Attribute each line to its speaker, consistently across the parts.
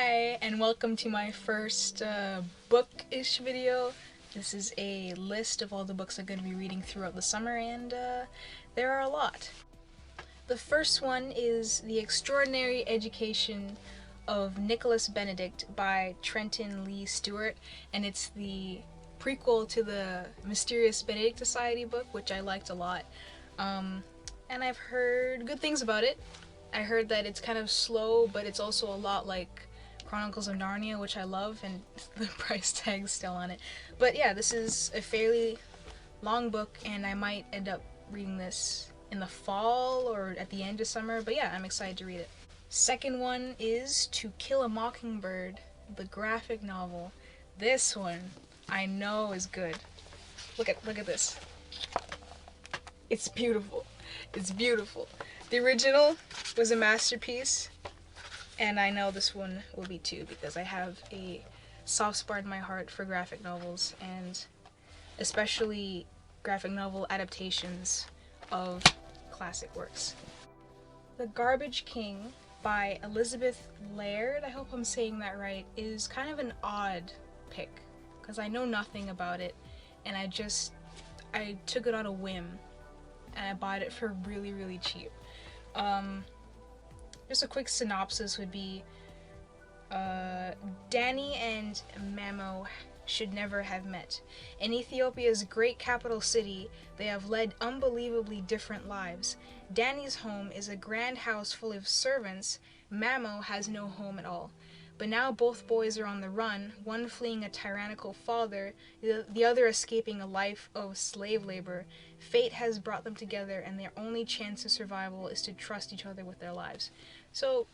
Speaker 1: Hi, and welcome to my first book-ish video. This is a list of all the books I'm going to be reading throughout the summer, and there are a lot. The first one is The Extraordinary Education of Nicholas Benedict by Trenton Lee Stewart, and it's the prequel to the Mysterious Benedict Society book, which I liked a lot. And I've heard good things about it. I heard that it's kind of slow, but it's also a lot like Chronicles of Narnia, which I love, and the price tag's still on it. But yeah, this is a fairly long book, and I might end up reading this in the fall or at the end of summer, but yeah, I'm excited to read it. Second one is To Kill a Mockingbird, the graphic novel. This one I know is good. Look at this. It's beautiful. It's beautiful. The original was a masterpiece, and I know this one will be too, because I have a soft spot in my heart for graphic novels, and especially graphic novel adaptations of classic works. The Garbage King by Elizabeth Laird, I hope I'm saying that right, is kind of an odd pick, because I know nothing about it, and I took it on a whim, and I bought it for really, really cheap. Just a quick synopsis would be, Danny and Mamo should never have met. In Ethiopia's great capital city, they have led unbelievably different lives. Danny's home is a grand house full of servants. Mamo has no home at all. But now both boys are on the run, one fleeing a tyrannical father, the other escaping a life of slave labor. Fate has brought them together, and their only chance of survival is to trust each other with their lives. So,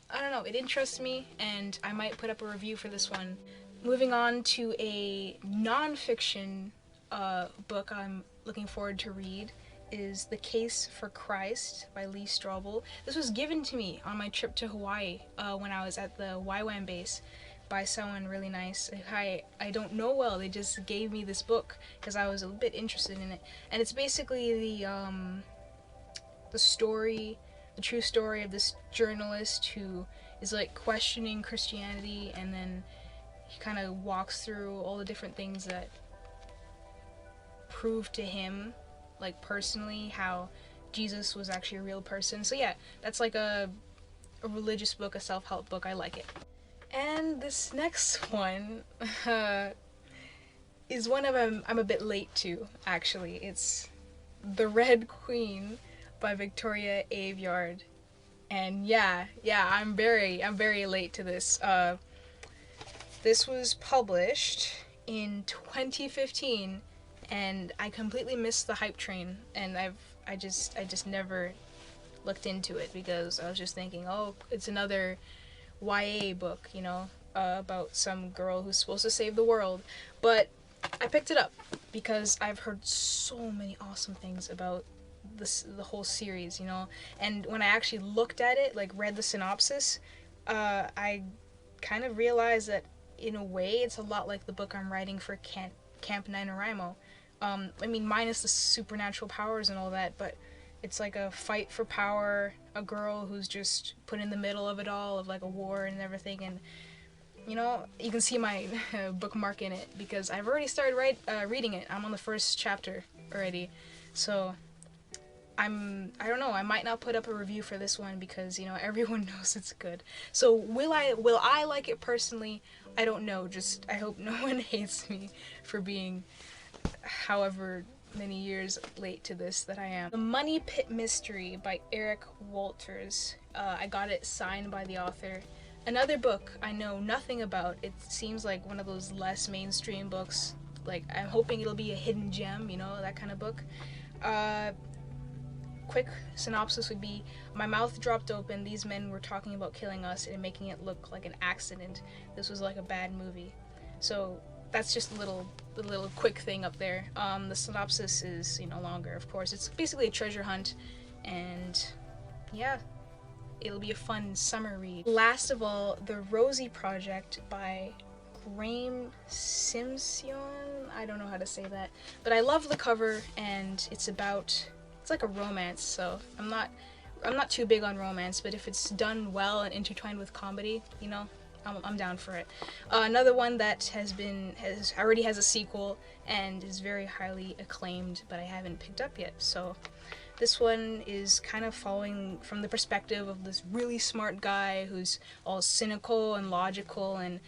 Speaker 1: I don't know, it interests me, and I might put up a review for this one. Moving on to a non-fiction book I'm looking forward to read is The Case for Christ by Lee Strobel. This was given to me on my trip to Hawaii when I was at the YWAM base by someone really nice. I don't know well, they just gave me this book because I was a bit interested in it. And it's basically the story, the true story of this journalist who is like questioning Christianity, and then he kind of walks through all the different things that prove to him, like personally, how Jesus was actually a real person. So yeah, that's like a religious book, a self-help book. I like it. And this next one is one of I'm a bit late to, actually. It's The Red Queen by Victoria Aveyard. And yeah, I'm very late to this. This was published in 2015, and I completely missed the hype train, and I just never looked into it because I was just thinking, oh, it's another YA book, you know, about some girl who's supposed to save the world. But I picked it up because I've heard so many awesome things about the whole series, you know. And when I actually looked at it, like read the synopsis, I kind of realized that in a way it's a lot like the book I'm writing for Camp NaNoWriMo. I mean, minus the supernatural powers and all that, but it's like a fight for power, a girl who's just put in the middle of it all, of like a war and everything, and you know, you can see my bookmark in it because I've already started reading it. I'm on the first chapter already, so I don't know, I might not put up a review for this one because, you know, everyone knows it's good. So will I like it personally? I don't know, just I hope no one hates me for being however many years late to this that I am. The Money Pit Mystery by Eric Walters. I got it signed by the author. Another book I know nothing about. It seems like one of those less mainstream books. Like, I'm hoping it'll be a hidden gem, you know, that kind of book. Quick synopsis would be, my mouth dropped open, these men were talking about killing us and making it look like an accident. This was like a bad movie. So that's just a little quick thing up there. The synopsis is, you know, longer, of course. It's basically a treasure hunt, and yeah, it'll be a fun summer read. Last of all, The Rosie Project by Graham Simpson. I don't know how to say that, but I love the cover, and it's like a romance, so I'm not too big on romance, but if it's done well and intertwined with comedy, you know, I'm down for it. Another one that already has a sequel and is very highly acclaimed, but I haven't picked up yet. So this one is kind of following from the perspective of this really smart guy who's all cynical and logical, and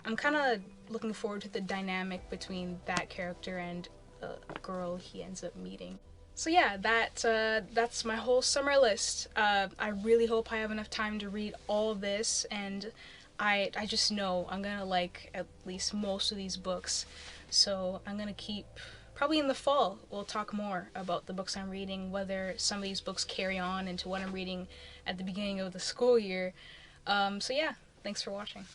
Speaker 1: I'm kind of looking forward to the dynamic between that character and a girl he ends up meeting. So yeah, that's my whole summer list. I really hope I have enough time to read all of this, and I just know I'm gonna like at least most of these books. So I'm gonna keep. Probably in the fall, we'll talk more about the books I'm reading, whether some of these books carry on into what I'm reading at the beginning of the school year. So yeah, thanks for watching.